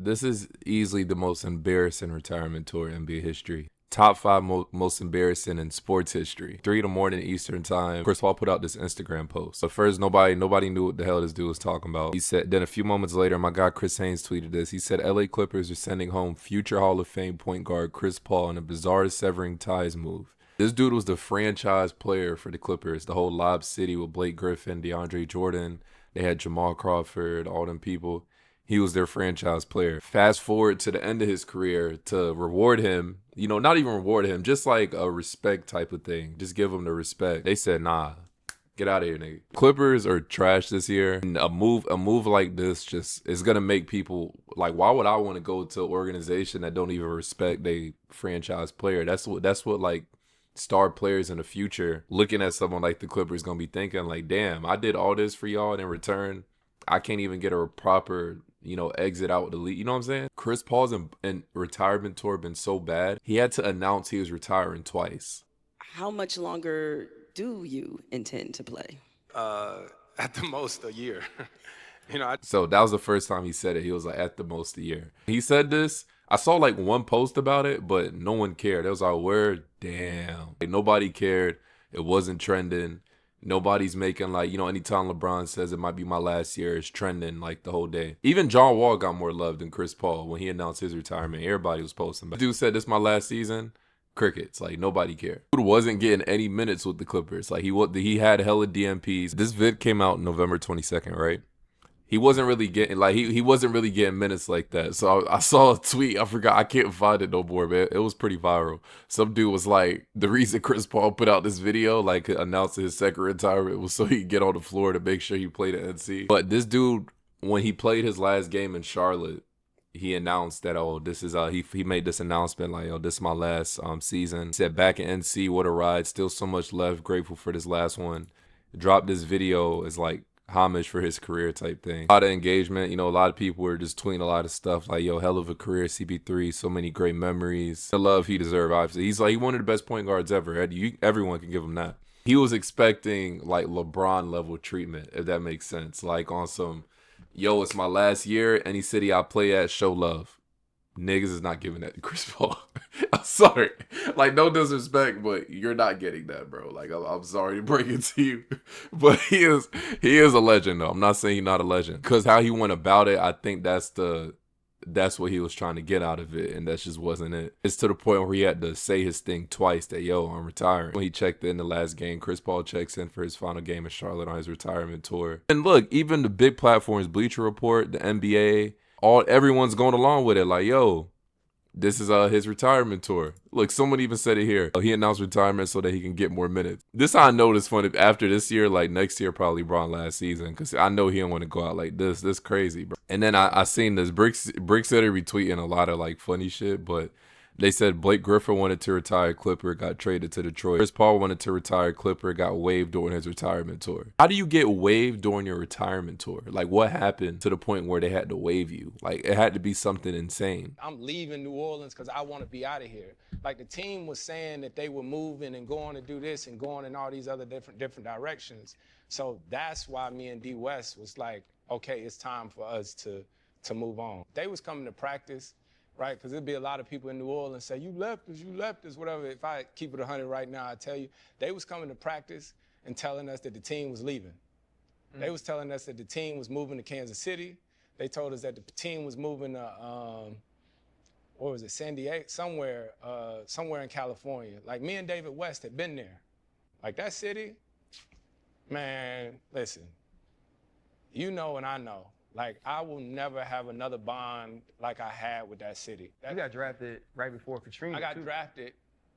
This is easily the most embarrassing retirement tour in NBA history. Top five most embarrassing in sports history. 3 in the morning Eastern time. Chris Paul put out this Instagram post. But first, nobody knew what the hell this dude was talking about. He said, then a few moments later, my guy Chris Haynes tweeted this. He said, LA Clippers are sending home future Hall of Fame point guard Chris Paul in a bizarre severing ties move. This dude was the franchise player for the Clippers. The whole Lob City with Blake Griffin, DeAndre Jordan. They had Jamal Crawford, all them people. He was their franchise player. Fast forward to the end of his career to reward him, not even reward him, just like a respect type of thing. Just give him the respect. They said, nah, get out of here, nigga. Clippers are trash this year. And a move like this just is gonna make people like, why would I want to go to an organization that don't even respect a franchise player? That's what like star players in the future looking at someone like the Clippers gonna be thinking like, damn, I did all this for y'all and in return, I can't even get a proper exit out the league. You know what I'm saying? Chris Paul's in retirement tour been so bad, he had to announce he was retiring twice. How much longer do you intend to play? At the most a year. So that was the first time he said it. He was like, at the most a year. He said this. I saw like one post about it, but no one cared. It was like, word, damn. Like, nobody cared. It wasn't trending. Nobody's making like, anytime LeBron says it might be my last year, it's trending like the whole day. Even John Wall got more love than Chris Paul when he announced his retirement. Everybody was posting. Dude said, this is my last season. Crickets. Like, nobody cared. Dude wasn't getting any minutes with the Clippers. Like, he had hella DMPs. This vid came out November 22nd, right? He wasn't really getting he wasn't really getting minutes like that. So I saw a tweet. I forgot. I can't find it no more, man. It was pretty viral. Some dude was like, the reason Chris Paul put out this video, like announcing his second retirement, was so he could get on the floor to make sure he played at NC. But this dude, when he played his last game in Charlotte, he announced that, this is he made this announcement like, this is my last season. He said, back in NC, what a ride. Still so much left. Grateful for this last one. Dropped this video as like homage for his career type thing. A lot of engagement. A lot of people were just tweeting a lot of stuff like, hell of a career, CP3, so many great memories. The love he deserved, obviously. He's like one of the best point guards ever. Everyone can give him that. He was expecting like LeBron level treatment, if that makes sense. Like on some, it's my last year. Any city I play at, show love. Niggas is not giving that to Chris Paul. I'm sorry. Like, no disrespect, but you're not getting that, bro. Like, I'm sorry to break it to you. But he is a legend, though. I'm not saying he's not a legend. Because how he went about it, I think that's what he was trying to get out of it, and that just wasn't it. It's to the point where he had to say his thing twice that, I'm retiring. When he checked in the last game, Chris Paul checks in for his final game in Charlotte on his retirement tour. And look, even the big platforms, Bleacher Report, the NBA, everyone's going along with it. Like, this is his retirement tour. Look, someone even said it here. He announced retirement so that he can get more minutes. This I know is funny. After this year, like next year, probably LeBron last season, because I know he don't want to go out like this. This crazy, bro. And then I seen this Bricks said he retweeting a lot of like funny shit, but they said Blake Griffin wanted to retire Clipper, got traded to Detroit. Chris Paul wanted to retire Clipper, got waived during his retirement tour. How do you get waived during your retirement tour? Like, what happened to the point where they had to waive you? Like, it had to be something insane. I'm leaving New Orleans because I want to be out of here. Like, the team was saying that they were moving and going to do this and going in all these other different directions. So that's why me and D West was like, okay, it's time for us to move on. They was coming to practice, right? Because there'd be a lot of people in New Orleans say, you left us, whatever. If I keep it 100 right now, I tell you, they was coming to practice and telling us that the team was leaving. They was telling us that the team was moving to Kansas City. They told us that the team was moving to, San Diego, somewhere in California. Like, me and David West had been there. Like, that city, man, listen, you know and I know. Like, I will never have another bond like I had with that city. You got drafted right before Katrina. I got drafted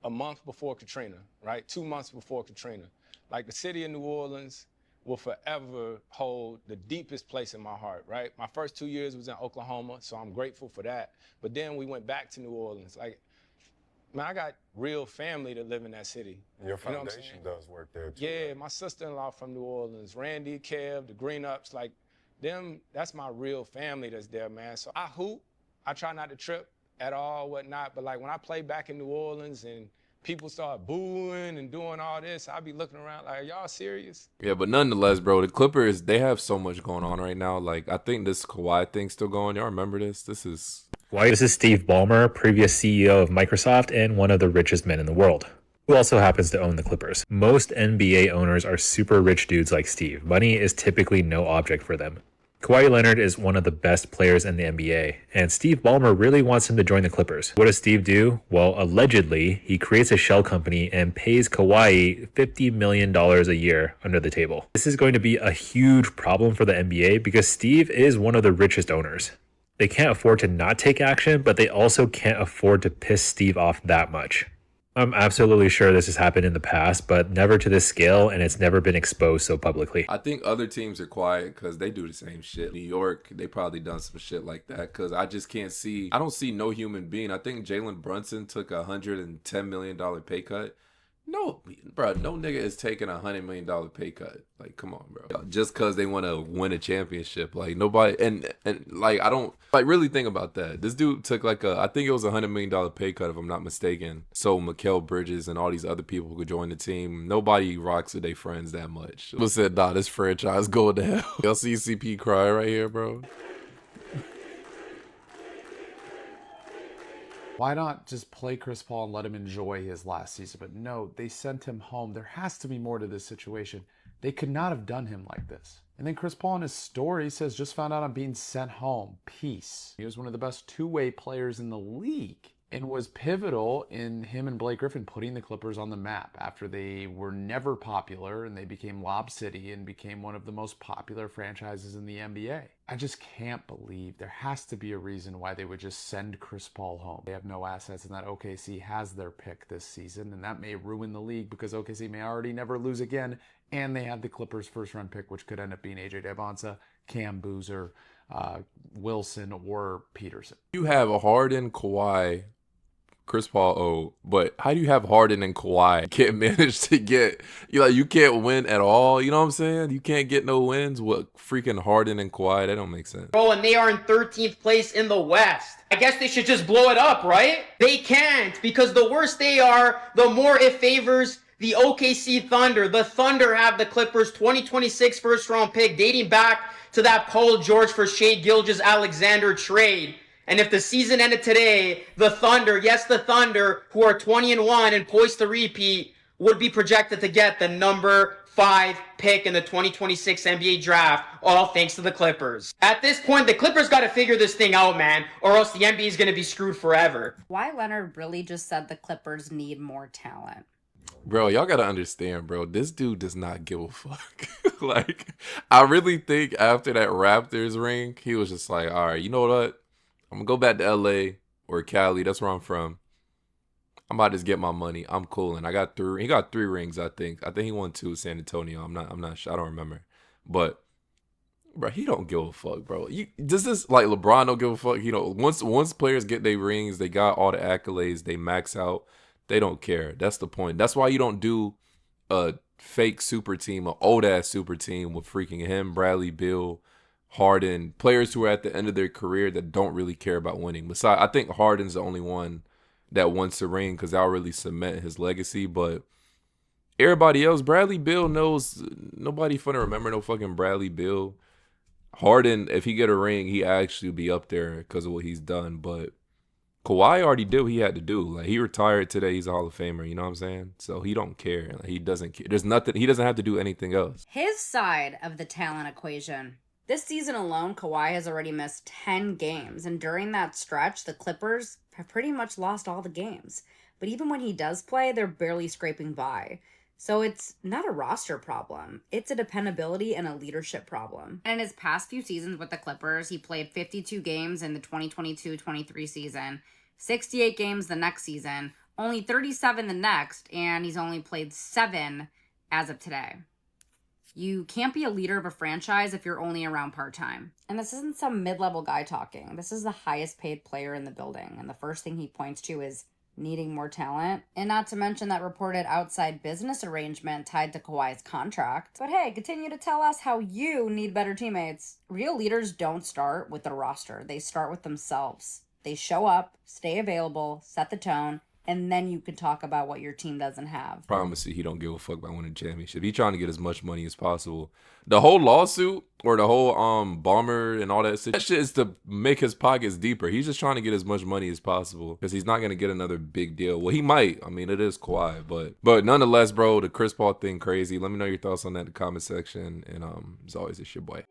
a month before Katrina, right? 2 months before Katrina. Like, the city of New Orleans will forever hold the deepest place in my heart, right? My first 2 years was in Oklahoma, so I'm grateful for that. But then we went back to New Orleans. Like, man, I got real family that live in that city. Your foundation does work there, too. Yeah, my sister-in-law from New Orleans, Randy, Kev, the Green Ups, like, them, that's my real family that's there, man. So I hoop. I try not to trip at all, whatnot. But, like, when I play back in New Orleans and people start booing and doing all this, I'll be looking around like, are y'all serious? Yeah, but nonetheless, bro, the Clippers, they have so much going on right now. Like, I think this Kawhi thing's still going. Y'all remember this? This is Steve Ballmer, previous CEO of Microsoft and one of the richest men in the world, who also happens to own the Clippers. Most NBA owners are super rich dudes like Steve. Money is typically no object for them. Kawhi Leonard is one of the best players in the NBA, and Steve Ballmer really wants him to join the Clippers. What does Steve do? Well, allegedly, he creates a shell company and pays Kawhi $50 million a year under the table. This is going to be a huge problem for the NBA because Steve is one of the richest owners. They can't afford to not take action, but they also can't afford to piss Steve off that much. I'm absolutely sure this has happened in the past, but never to this scale, and it's never been exposed so publicly. I think other teams are quiet because they do the same shit. New York, they probably done some shit like that because I just can't see. I don't see no human being. I think Jalen Brunson took a $110 million pay cut. No, bro, no nigga is taking a $100 million pay cut. Like, come on, bro. Just because they want to win a championship. Like, nobody, and like, I don't, like, really think about that. This dude took like I think it was a $100 million pay cut, if I'm not mistaken. So Mikal Bridges and all these other people could join the team. Nobody rocks with their friends that much. People said, nah, this franchise going to hell. Y'all see CP cry right here, bro. Why not just play Chris Paul and let him enjoy his last season? But no, they sent him home. There has to be more to this situation. They could not have done him like this. And then Chris Paul in his story says, just found out I'm being sent home. Peace. He was one of the best two-way players in the league and was pivotal in him and Blake Griffin putting the Clippers on the map after they were never popular and they became Lob City and became one of the most popular franchises in the NBA. I just can't believe there has to be a reason why they would just send Chris Paul home. They have no assets and that OKC has their pick this season, and that may ruin the league because OKC may already never lose again, and they have the Clippers' first-round pick, which could end up being AJ Devonta, Cam Boozer, Wilson, or Peterson. You have a Harden, Kawhi, Chris Paul, but how do you have Harden and Kawhi can't manage to get, you can't win at all? You know what I'm saying? You can't get no wins with freaking Harden and Kawhi. That don't make sense. Bro, and they are in 13th place in the West. I guess they should just blow it up, right? They can't, because the worse they are, the more it favors the OKC Thunder. The Thunder have the Clippers 2026 first round pick dating back to that Paul George for Shai Gilgeous-Alexander trade. And if the season ended today, the Thunder, yes, the Thunder, who are 20-1 and poised to repeat, would be projected to get the number 5 pick in the 2026 NBA draft, all thanks to the Clippers. At this point, the Clippers got to figure this thing out, man, or else the NBA is going to be screwed forever. Kawhi Leonard really just said the Clippers need more talent. Bro, y'all gotta understand, bro. This dude does not give a fuck. Like, I really think after that Raptors ring, he was just like, all right, you know what? I'm gonna go back to LA or Cali. That's where I'm from. I'm about to just get my money. I'm cool. And I got 3. He got 3 rings, I think. I think he won 2 with San Antonio. I'm not sure. I don't remember. But bro, he don't give a fuck, bro. Does this, like, LeBron don't give a fuck? Once players get their rings, they got all the accolades, they max out. They don't care. That's the point. That's why you don't do a fake super team, an old ass super team with freaking him, Bradley Beal, Harden, players who are at the end of their career that don't really care about winning. Besides, I think Harden's the only one that wants a ring because that'll really cement his legacy. But everybody else, Bradley Beal knows nobody finna remember no fucking Bradley Beal. Harden, if he get a ring, he actually be up there because of what he's done. But Kawhi already did what he had to do. Like, he retired today. He's a Hall of Famer. You know what I'm saying? So he don't care. Like, he doesn't care. There's nothing. He doesn't have to do anything else. His side of the talent equation. This season alone, Kawhi has already missed 10 games. And during that stretch, the Clippers have pretty much lost all the games. But even when he does play, they're barely scraping by. So it's not a roster problem. It's a dependability and a leadership problem. And in his past few seasons with the Clippers, he played 52 games in the 2022-23 season, 68 games the next season, only 37 the next, and he's only played 7 as of today. You can't be a leader of a franchise if you're only around part-time. And this isn't some mid-level guy talking. This is the highest paid player in the building. And the first thing he points to is needing more talent. And not to mention that reported outside business arrangement tied to Kawhi's contract. But hey, continue to tell us how you need better teammates. Real leaders don't start with the roster. They start with themselves. They show up, stay available, set the tone, and then you can talk about what your team doesn't have. Promise you, he don't give a fuck about winning a championship. He trying to get as much money as possible. The whole lawsuit or the whole Ballmer and all that shit is to make his pockets deeper. He's just trying to get as much money as possible because he's not gonna get another big deal. Well, he might. I mean, it is Kawhi, but nonetheless, bro, the Chris Paul thing crazy. Let me know your thoughts on that in the comment section. And as always, it's your boy.